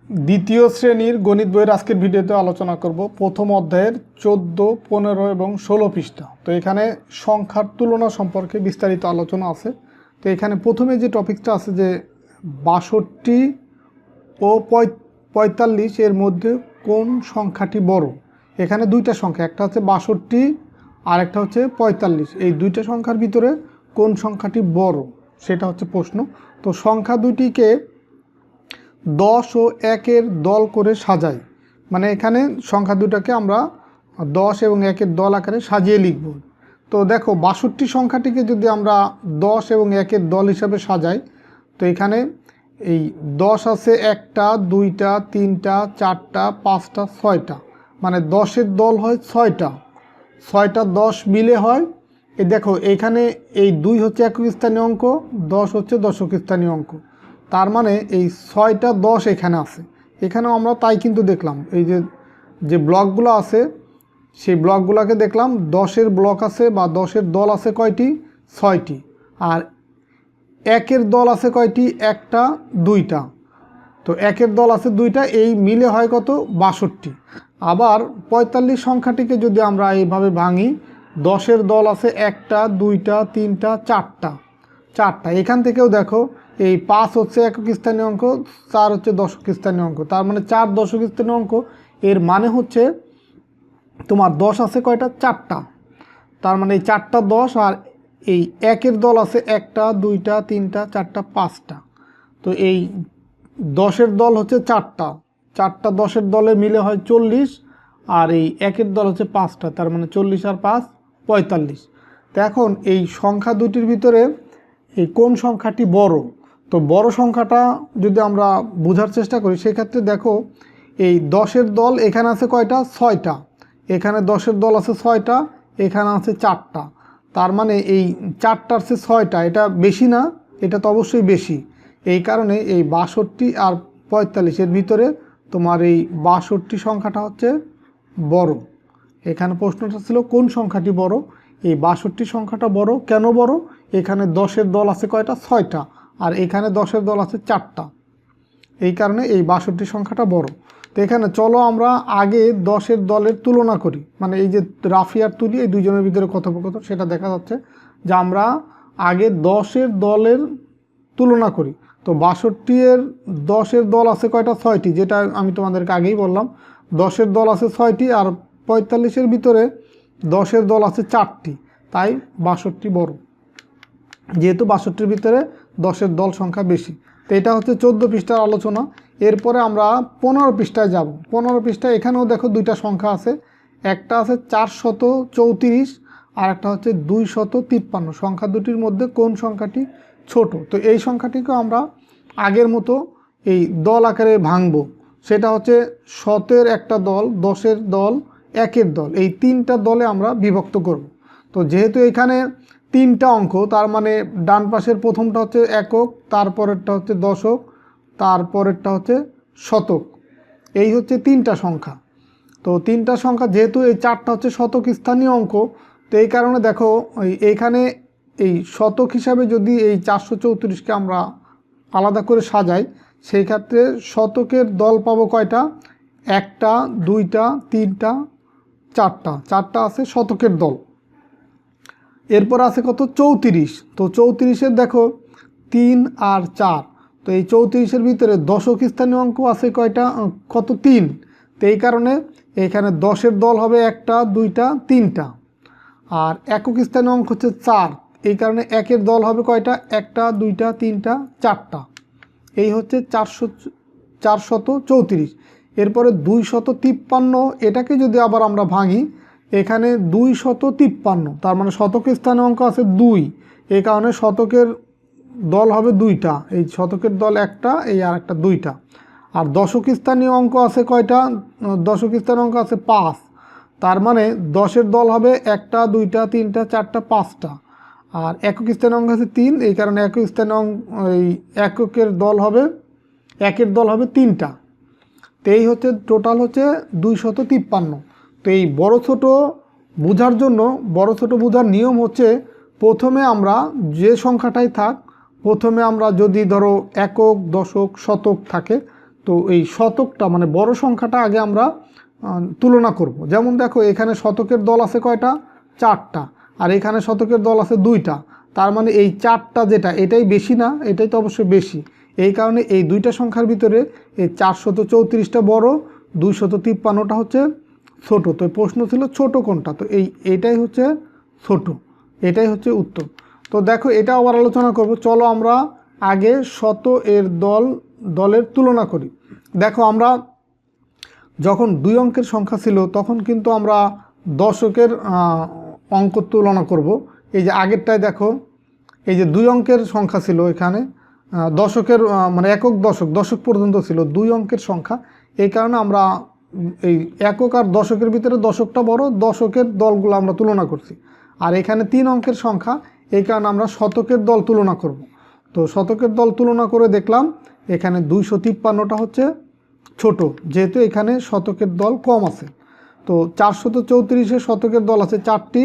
দ্বিতীয় শ্রেণীর গণিত বইয়ের আজকের ভিডিওতে আলোচনা করব প্রথম অধ্যায়ের 14, 15 এবং 16 পৃষ্ঠা। তো এখানে সংখ্যার তুলনা সম্পর্কে বিস্তারিত আলোচনা আছে। তো এখানে প্রথমে যে টপিকটা আছে যে 62 ও 45 এর মধ্যে কোন সংখ্যাটি বড়। এখানে দুইটা সংখ্যা, একটা হচ্ছে 62 আর একটা হচ্ছে 45। এই দুইটা সংখ্যার ভিতরে কোন সংখ্যাটি বড় সেটা হচ্ছে প্রশ্ন। তো সংখ্যা দুটিকে 10 ও 1-এর দল করে সাজাই, মানে এখানে সংখ্যা দুটাকে আমরা 10 এবং 1-এর দল আকারে সাজিয়ে লিখব। তো দেখো 62 সংখ্যাটিকে যদি আমরা 10 এবং 1-এর দল হিসাবে সাজাই, তো এখানে এই 10 আছে 1টা, 2টা, 3টা, 4টা, 5টা, 6টা, মানে 10-এর দল হয় 6টা। 6টা 10 মিলে হয়, এই দেখো এখানে এই 2 হচ্ছে একক স্থানীয় অঙ্ক, 10 হচ্ছে দশক স্থানীয় অঙ্ক। তার মানে এই 6টা 10 এখানে আছে। এখানেও আমরা তাই কিন্তু দেখলাম, এই যে ব্লকগুলো আছে সেই ব্লকগুলোকে দেখলাম 10-এর ব্লক আছে বা 10-এর দল আছে কয়টি? 6টি। আর 1-এর দল আছে কয়টি? 1টা, 2টা। তো 1-এর দল আছে 2টা, এই মিলে হয় কত? 62। আবার 45 সংখ্যাটিকে যদি আমরা এইভাবে ভাঙি, 10-এর দল আছে 1টা, 2টা, 3টা, 4টা। এখান থেকেও দেখো এই 5 হচ্ছে একক স্থানীয় অঙ্ক, 4 হচ্ছে দশক স্থানীয় অঙ্ক, তার মানে 4 দশক স্থানীয় অঙ্ক। এর মানে হচ্ছে তোমার 10 আছে কয়টা? 4টা। তার মানে এই 4টা 10, আর এই 1-এর দল আছে 1টা, 2টা, 3টা, 4টা, 5টা। তো এই 10-এর দল হচ্ছে 4টা, 4টা 10-এর দলে মিলে হয় 40, আর এই 1-এর দল হচ্ছে 5টা, তার মানে 40 আর 5 45। তো এখন এই সংখ্যা দুটির ভিতরে এই কোন সংখ্যাটি বড়? তো বড় সংখ্যাটা যদি আমরা বোঝার চেষ্টা করি, সেক্ষেত্রে দেখো এই 10-এর দল এখানে আছে কয়টা? 6টা। এখানে 10-এর দল আছে 6টা, এখানে আছে 4টা। তার মানে এই 4টার চেয়ে 6টা এটা বেশি না? এটা তো অবশ্যই বেশি। এই কারণে এই 62 আর 45-এর ভিতরে তোমার এই 62 সংখ্যাটা হচ্ছে বড়। এখানে প্রশ্নটা ছিল কোন সংখ্যাটি বড়। এই 62 সংখ্যাটা বড়। কেন বড়? এখানে 10-এর দল আছে কয়টা? 6টা, আর এখানে 10-এর দল আছে 4টা। এই কারণে এই 62 সংখ্যাটা বড়। তো এখানে চলো আমরা আগে 10-এর দলের তুলনা করি, মানে এই যে রাফিয়ার তুলি, এই দুইজনের ভিতরে কথোপকথন সেটা দেখা যাচ্ছে যে আমরা আগে 10-এর দলের তুলনা করি। তো 62-এর 10-এর দল আছে কয়টা? 6টি, যেটা আমি তোমাদেরকে আগেই বললাম। 10-এর দল আছে 6টি, আর 45-এর ভিতরে 10-এর দল আছে 4টি, তাই 62 বড়, যেহেতু 62-র ভিতরে 10-এর দল সংখ্যা বেশি। তো এটা হচ্ছে 14 পৃষ্ঠার আলোচনা। এরপরে আমরা 15 পৃষ্ঠায় যাব। 15 পৃষ্ঠায় এখানেও দেখো দুইটা সংখ্যা আছে, একটা আছে 434 আর একটা হচ্ছে 253। সংখ্যা দুটির মধ্যে কোন সংখ্যাটি ছোট? তো এই সংখ্যাটিকে আমরা আগের মতো এই দল আকারে ভাঙবো। সেটা হচ্ছে 100-এর একটা দল, 10-এর দল, 1-এর দল, এই 3টা দলে আমরা বিভক্ত করব। তো যেহেতু এখানে 3টা অঙ্ক, তার মানে ডান পাশের প্রথমটা হচ্ছে একক, তারপরেরটা হচ্ছে দশক, তারপরেরটা হচ্ছে শতক। এই হচ্ছে 3টা সংখ্যা। তো 3টা সংখ্যা, যেহেতু এই 4টা হচ্ছে শতক স্থানীয় অঙ্ক, তো এই কারণে দেখো এইখানে এই শতক হিসাবে যদি এই 434কে আমরা আলাদা করে সাজাই, সেই ক্ষেত্রে শতকের দল পাবো কয়টা? 1টা, 2টা, 3টা, 4টা আছে শতকের দল। এরপর আছে কত? 34। তো 34-এর দেখো 3 আর 4। তো এই 34-এর ভিতরে দশক স্থানীয় অঙ্ক আছে কয়টা? কত? 3। তো এই কারণে এখানে 10-এর দল হবে 1টা, 2টা, 3টা। আর একক স্থানীয় অঙ্ক হচ্ছে 4, এই কারণে 1-এর দল হবে কয়টা? 1টা, 2টা, 3টা, 4টা। এই হচ্ছে 434। এরপরে 253, এটাকে যদি আবার আমরা ভাঙি, এখানে 253, তার মানে শতক স্থানীয় অঙ্ক আছে 2, এই কারণে শতকের দল হবে 2টা, এই শতকের দল 1টা, এই আর একটা 2টা। আর দশক স্থানীয় অঙ্ক আছে কয়টা? দশক স্থানীয় অঙ্ক আছে 5, তার মানে 10-এর দল হবে 1টা, 2টা, 3টা, 4টা, 5টা। আর একক স্থানীয় অঙ্ক আছে 3, এই কারণে একক স্থানীয় এই এককের দল হবে 1-এর দল হবে 3টা। তো এই হচ্ছে টোটাল হচ্ছে 253। তো এই বড় ছোট বোঝার জন্য, বড় ছোট বোঝার নিয়ম হচ্ছে, প্রথমে আমরা যে সংখ্যাটাই থাক, প্রথমে আমরা যদি ধরো একক, দশক, শতক থাকে, তো এই শতকটা মানে বড় সংখ্যাটা আগে আমরা তুলনা করব। যেমন দেখো এখানে শতকের দল আছে কয়টা, 4টা, আর এখানে শতকের দল আছে 2টা। তার মানে এই 4টা যেটা, এটাই বেশি না, এটাই তো অবশ্যই বেশি। এই কারণে এই দুইটা সংখ্যার ভিতরে এই 434টা বড়, 253টা হচ্ছে ছোট। তো প্রশ্ন ছিল ছোট কোনটা, তো এইটাই হচ্ছে ছোট, এটাই হচ্ছে উত্তর। তো দেখো এটা আবার আলোচনা করব। চলো আমরা আগে শত এর দলের তুলনা করি। দেখো আমরা যখন 2 অঙ্কের সংখ্যা ছিল তখন কিন্তু আমরা দশকের অঙ্ক তুলনা করব। এই যে আগেরটায় দেখো, এই যে 2 অঙ্কের সংখ্যা ছিল, এখানে দশকের মানে একক দশক পর্যন্ত ছিল 2 অঙ্কের সংখ্যা। এই কারণে আমরা এই একক আর দশকের ভিতরে দশকটা বড়, দশকের দলগুলো আমরা তুলনা করছি। আর এখানে 3 অঙ্কের সংখ্যা, এই কারণে আমরা শতকের দল তুলনা করব। তো শতকের দল তুলনা করে দেখলাম এখানে 253টা হচ্ছে ছোট, যেহেতু এখানে শতকের দল কম আছে। তো 434-এ শতকের দল আছে 4টি,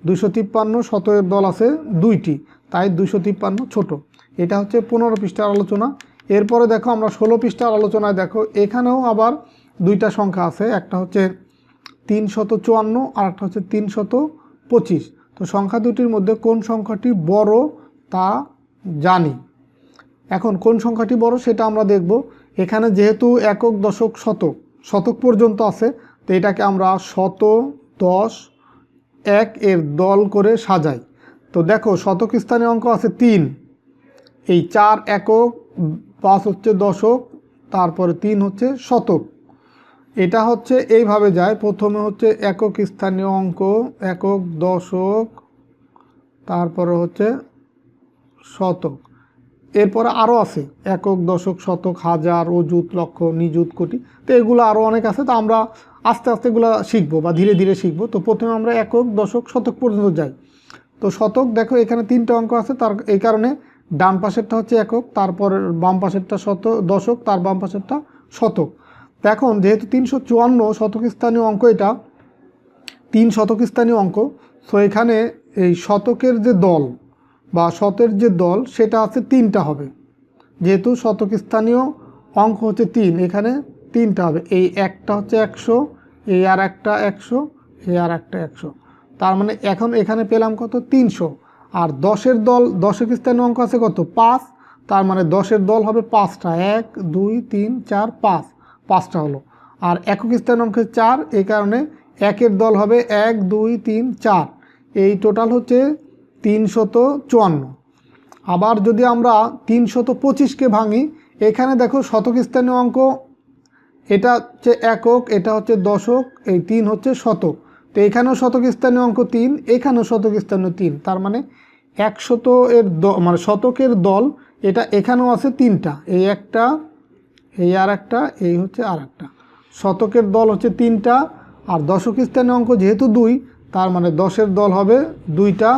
253 শতকের দল আছে 2টি, তাই 253 ছোট। এটা হচ্ছে 15 পৃষ্ঠার আলোচনা। এরপরে দেখো আমরা 16 পৃষ্ঠার আলোচনায় দেখো এখানেও আবার 2টা সংখ্যা আছে, একটা হচ্ছে 354 আর একটা হচ্ছে 325। তো সংখ্যা দুটির মধ্যে কোন সংখ্যাটি বড় তা জানি। এখন কোন সংখ্যাটি বড় সেটা আমরা দেখব। এখানে যেহেতু একক দশক শতক পর্যন্ত আছে, তো এটাকে আমরা শত, 10, 1 এর দল করে সাজাই। তো দেখো শতক স্থানীয় অঙ্ক আছে 3, এই 4 একক, 5 হচ্ছে দশক, তারপরে 3 হচ্ছে শতক। এটা হচ্ছে এইভাবে যায়, প্রথমে হচ্ছে একক স্থানীয় অঙ্ক, একক, দশক, তারপরে হচ্ছে শতক। এরপরে আরও আছে একক, দশক, শতক, হাজার, অযুত, লক্ষ, নিযুত, কোটি। তো এগুলো আরও অনেক আছে, তো আমরা আস্তে আস্তে এগুলো শিখবো বা ধীরে ধীরে শিখবো। তো প্রথমে আমরা একক, দশক, শতক পর্যন্ত যাই। তো শতক দেখো এখানে 3টা অঙ্ক আছে, তার এই কারণে ডান পাশেরটা হচ্ছে একক, তারপর বাম পাশেরটা দশক, তার বাম পাশেরটা শতক। তো এখন যেহেতু 354 শতক স্থানীয় অঙ্ক, এটা 3 শতক স্থানীয় অঙ্ক, সো এখানে এই শতকের যে দল বা শতের যে দল সেটা আছে 3টা হবে। যেহেতু শতক স্থানীয় অঙ্ক হচ্ছে 3, এখানে 3টা হবে। এই একটা হচ্ছে 100, এই আর একটা 100, এই আর একটা 100। তার মানে এখন এখানে পেলাম কত, 300। আর 10-এর দল, দশক স্থানীয় অঙ্ক আছে কত, 5। তার মানে 10-এর দল হবে 5টা, 1, 2, 3, 4, 5টা হলো। আর একক স্থানীয় অঙ্ক 4, এই কারণে 1-এর দল হবে 1, 2, 3, 4। এই টোটাল হচ্ছে 354। আবার যদি আমরা 325কে ভাঙি, এখানে দেখো শতক স্থানীয় অঙ্ক, এটা হচ্ছে একক, এটা হচ্ছে দশক, এই 3 হচ্ছে শতক। তো এখানেও শতক স্থানীয় অঙ্ক 3, এখানেও শতক স্থানীয় 3। তার মানে 100 এর মানে শতকের দল এটা এখানেও আছে 3টা, এই একটা, এই আর একটা, এই হচ্ছে আর একটা। শতকের দল হচ্ছে 3টা, আর দশক স্থানীয় অঙ্ক যেহেতু 2, তার মানে 10-এর দল হবে 2টা।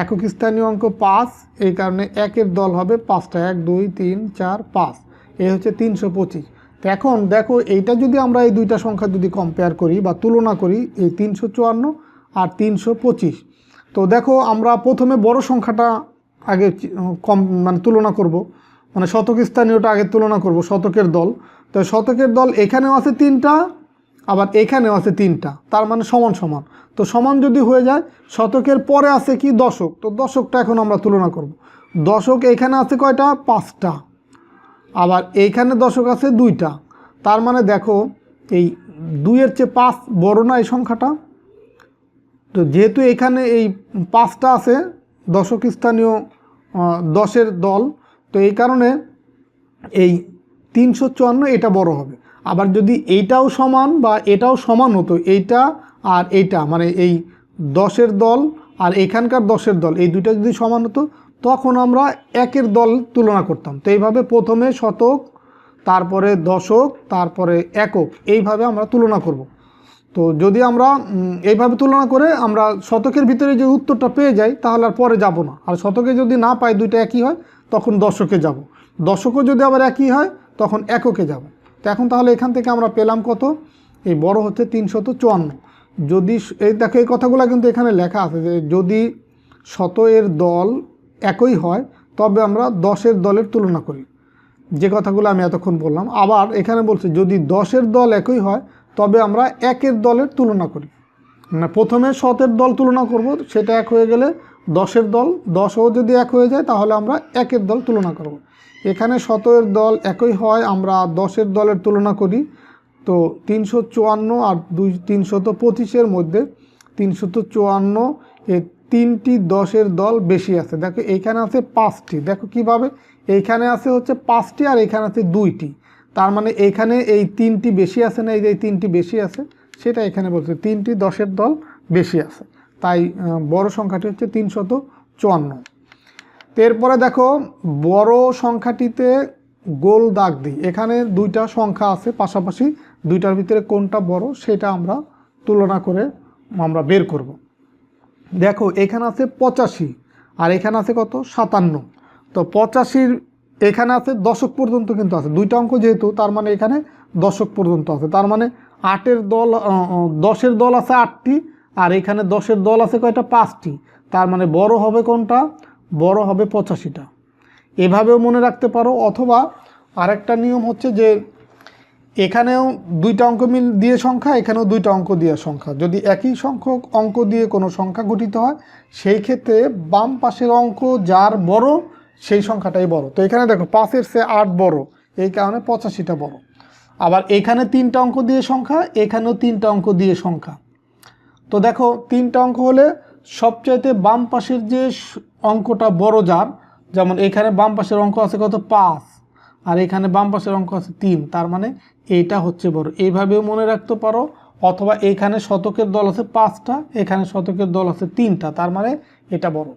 একক স্থানীয় অঙ্ক 5, এই কারণে 1-এর দল হবে 5টা, 1, 2, 3, 4, 5। এই হচ্ছে 325। তো এখন দেখো এইটা যদি আমরা এই দুইটা সংখ্যা যদি কম্পেয়ার করি বা তুলনা করি, এই 354 আর 325, তো দেখো আমরা প্রথমে বড় সংখ্যাটা আগে মানে তুলনা করব, মানে শতক স্থানীয়টা আগে তুলনা করব, শতকের দল। তো শতকের দল এখানেও আছে 3টা, আবার এখানেও আছে 3টা, তার মানে সমান সমান। তো সমান যদি হয়ে যায়, শতকের পরে আছে কি, দশক। তো দশকটা এখন আমরা তুলনা করব। দশক এখানে আছে কয়টা, 5টা, আবার এইখানে দশক আছে 2টা। তার মানে দেখো এই 2-এর চেয়ে 5 বড় না এই সংখ্যাটা। তো যেহেতু এখানে এই 5টা আছে দশক স্থানীয় 10-এর দল, তো এই কারণে এই 354 এটা বড় হবে। আবার যদি এইটাও সমান বা এটাও সমান হতো, এইটা আর এইটা, মানে এই 10-এর দল আর এখানকার 10-এর দল, এই দুইটা যদি সমান হতো, তখন আমরা 1-এর দল তুলনা করতাম। তো এইভাবে প্রথমে শতক, তারপরে দশক, তারপরে একক, এইভাবে আমরা তুলনা করব। তো যদি আমরা এইভাবে তুলনা করে আমরা শতকের ভিতরে যে উত্তরটা পেয়ে যাই, তাহলে আর পরে যাব না। আর শতকে যদি না পাই, দুইটা একই হয়, তখন দশকে যাব। দশকও যদি আবার একই হয়, তখন এককে যাব। তো এখন তাহলে এখান থেকে আমরা পেলাম কত, এই বড় হচ্ছে 354। যদি এই দেখো এই কথাগুলো কিন্তু এখানে লেখা আছে যে যদি শত এর দল একই হয়, তবে আমরা 10-এর দলের তুলনা করি। যে কথাগুলো আমি এতক্ষণ বললাম। আবার এখানে বলছে যদি 10-এর দল একই হয় তবে আমরা 1-এর দলের তুলনা করি। মানে প্রথমে 7-এর দল তুলনা করব, সেটা এক হয়ে গেলে 10-এর দল, 10ও যদি এক হয়ে যায় তাহলে আমরা 1-এর দল তুলনা করব। এখানে 7-এর দল একই হয়, আমরা 10-এর দলের তুলনা করি। তো 354 আর 325-এর মধ্যে 354 এই 3টি 10-এর দল বেশি আছে। দেখো এইখানে আছে 5টি, দেখো কিভাবে এইখানে আছে হচ্ছে 5টি আর এখানে আছে 2টি, তার মানে এইখানে এই 3টি বেশি আছে না, এই যে 3টি বেশি আছে সেটা এখানে বলছে 3টি 10-এর দল বেশি আছে, তাই বড় সংখ্যাটি হচ্ছে 354। এরপরে দেখো বড় সংখ্যাটিতে গোল দাগ দিই। এখানে দুইটা সংখ্যা আছে পাশাপাশি, দুইটার ভিতরে কোনটা বড় সেটা আমরা তুলনা করে আমরা বের করব। দেখো এখানে আছে 85 আর এখানে আছে কত 57। তো 85-র এখানে আছে দশক পর্যন্ত কিন্তু আছে, দুইটা অঙ্ক যেহেতু তার মানে এখানে দশক পর্যন্ত আছে, তার মানে 8-এর দল 10-এর দল আছে 8টি আর এখানে 10-এর দল আছে কয়টা 5টি, তার মানে বড় হবে কোনটা, বড় হবে 85টা। এভাবেও মনে রাখতে পারো, অথবা আরেকটা নিয়ম হচ্ছে যে এখানেও দুইটা অঙ্ক দিয়ে সংখ্যা, এখানেও দুইটা অঙ্ক দিয়ে সংখ্যা, যদি একই সংখ্যক অঙ্ক দিয়ে কোনো সংখ্যা গঠিত হয় সেই ক্ষেত্রে বাম পাশের অঙ্ক যার বড় সেই সংখ্যাটাই বড়। তো এখানে দেখো 5-এর চেয়ে 8 বড়, এই কারণে 85টা বড়। আবার এখানে 3টা অঙ্ক দিয়ে সংখ্যা, এখানেও 3টা অঙ্ক দিয়ে সংখ্যা। তো দেখো 3টা অঙ্ক হলে সবচাইতে বাম পাশের যে অঙ্কটা বড় যার, যেমন এখানে বাম পাশের অঙ্ক আছে কত 5 আর এখানে বাম পাশের অঙ্ক আছে 3, তার মানে এইটা হচ্ছে বড়। এইভাবেও মনে রাখতে পারো, অথবা এখানে শতকের দল আছে 5টা, এখানে শতকের দল আছে 3টা, তার মানে এটা বড়।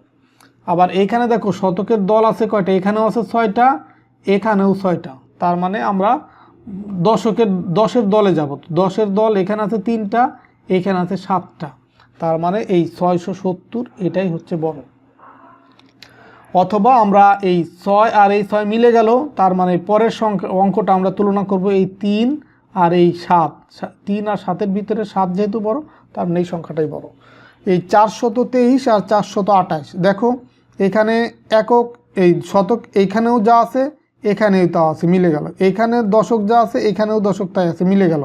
আবার এইখানে দেখো শতকের দল আছে কয়টা, এখানেও আছে 6টা, এখানেও 6টা, তার মানে আমরা 10-এর দলে যাব। 10-এর দল এখানে আছে 3টা, এখানে আছে 7টা, তার মানে এই 670 এটাই হচ্ছে বড়। অথবা আমরা এই 6 আর এই 6 মিলে গেল, তার মানে পরের সংখ্যা অঙ্কটা আমরা তুলনা করব এই 3 আর এই 7, 3 আর 7-এর ভিতরে 7 যেহেতু বড় তার মানে এই সংখ্যাটাই বড়। এই 423 আর 428, দেখো এখানে একক এই শতক এইখানেও যা আছে এখানেও তা আছে, মিলে গেল। এখানে দশক যা আছে এখানেও দশক তাই আছে, মিলে গেল।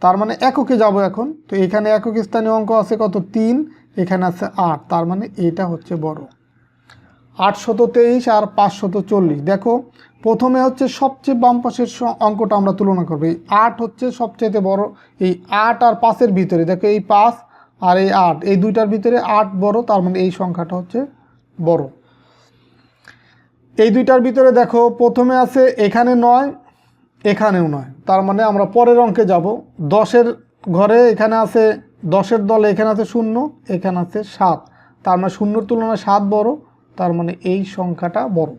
তার মানে এককে যাব এখন। তো এখানে একক স্থানীয় অঙ্ক আছে কত 3, এখানে আছে 8, তার মানে এটা হচ্ছে বড়। 823 আর 540, দেখো প্রথমে হচ্ছে সবচেয়ে বাম পাশের অঙ্কটা আমরা তুলনা করব। এই 8 হচ্ছে সবচেয়ে বড়, এই 8 আর 5-এর ভিতরে দেখো এই 5 আর এই 8, এই দুইটার ভিতরে 8 বড়, তার মানে এই সংখ্যাটা হচ্ছে বড়। এই দুইটার ভিতরে দেখো প্রথমে আছে এখানে 9, এখানেও 9, তার মানে আমরা পরের অঙ্কে যাব। 10-এর ঘরে এখানে আছে 10-এর দলে এখানে আছে 0, এখানে আছে 7, তার মানে 0-এর তুলনায় 7 বড়, তার মানে এই সংখ্যাটা বড়।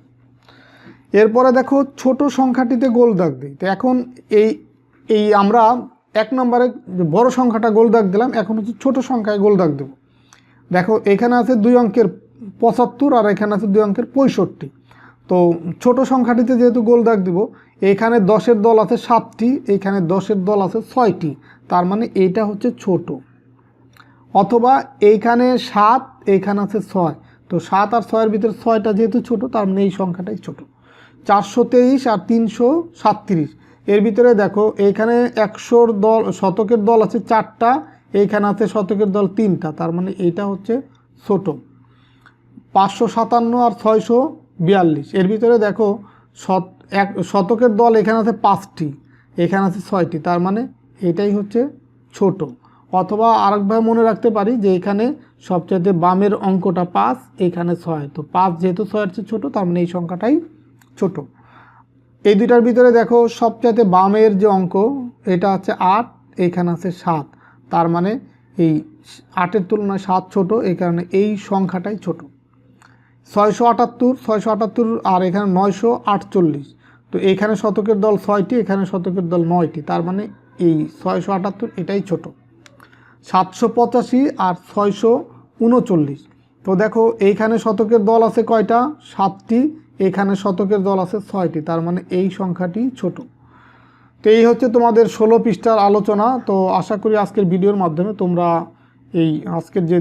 এরপরে দেখো ছোট সংখ্যাটিতে গোল দাগ দিই। তো এখন এই আমরা 1 নম্বরে বড় সংখ্যাটা গোল দাগ দিলাম, এখন হচ্ছে ছোট সংখ্যায় গোল দাগ দেব। দেখো এখানে আছে 2 অঙ্কের 75 আর এখানে আছে 2 অঙ্কের 65। তো ছোট সংখ্যাটিতে যেহেতু গোল দাগ দিব, এখানে 10-এর দল আছে 7টি, এখানে 10-এর দল আছে 6টি, তার মানে এইটা হচ্ছে ছোট। অথবা এইখানে 7, এইখানে আছে 6, তো 7 আর 6-এর ভিতরে 6টা যেহেতু ছোট, তার মানে এই সংখ্যাটাই ছোট। 423 আর 337, এর ভিতরে দেখো এইখানে 100-র দল শতকের দল আছে 4টা, এইখানে আছে শতকের দল 3টা, তার মানে এইটা হচ্ছে ছোট। 557 আর 642, এর ভিতরে দেখো শতকের দল এখানে আছে 5টি, এখানে আছে 6টি, তার মানে এটাই হচ্ছে ছোট। অথবা আরেকভাবে মনে রাখতে পারি যে এখানে সবচাইতে বামের অঙ্কটা 5, এখানে 6, তো 5 যেহেতু 6-এর চেয়ে ছোটো, তার মানে এই সংখ্যাটাই ছোট। এই দুইটার ভিতরে দেখো সবচাইতে বামের যে অঙ্ক এটা আছে 8, এখানে আছে 7, তার মানে এই 8-এর তুলনায় 7 ছোট, এই কারণে এই সংখ্যাটাই ছোট। 678 আর এখানে 948, তো এইখানে শতকের দল 6টি, এখানে শতকের দল 9টি, তার মানে এই 678 এটাই ছোট। 785 আর 639, তো দেখো এইখানে শতকের দল আছে কয়টা 7টি, এখানে শতকের দল আছে 6টি, তার মানে এই সংখ্যাটি ছোট। তো এই হচ্ছে তোমাদের 16 পৃষ্ঠার আলোচনা। তো আশা করি আজকের ভিডিওর মাধ্যমে তোমরা এই আজকের যে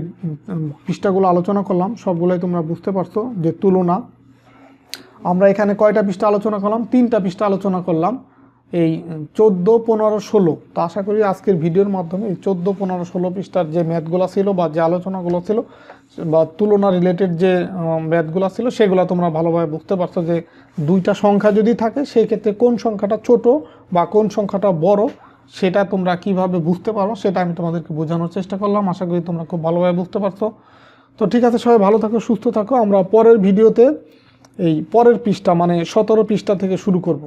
পৃষ্ঠাগুলো আলোচনা করলাম সবগুলোই তোমরা বুঝতে পারছো যে তুলনা। আমরা এখানে কয়টা পৃষ্ঠা আলোচনা করলাম? 3টা পৃষ্ঠা আলোচনা করলাম, এই 14, 15, 16। তো আশা করি আজকের ভিডিওর মাধ্যমে এই 14, 15, 16 পৃষ্ঠার যে ম্যাথগুলো ছিল বা যে আলোচনাগুলো ছিল বা তুলনা রিলেটেড যে ম্যাথগুলো ছিল সেগুলো তোমরা ভালোভাবে বুঝতে পারছো যে দুইটা সংখ্যা যদি থাকে সেই ক্ষেত্রে কোন সংখ্যাটা ছোট বা কোন সংখ্যাটা বড় সেটা তোমরা কিভাবে বুঝতে পারো সেটা আমি তোমাদেরকে বোঝানোর চেষ্টা করলাম। আশা করি তোমরা খুব ভালোভাবে বুঝতে পারছো। তো ঠিক আছে, সবাই ভালো থাকো, সুস্থ থাকো। আমরা পরের ভিডিওতে এই পরের পৃষ্ঠা মানে 17 পৃষ্ঠা থেকে শুরু করব।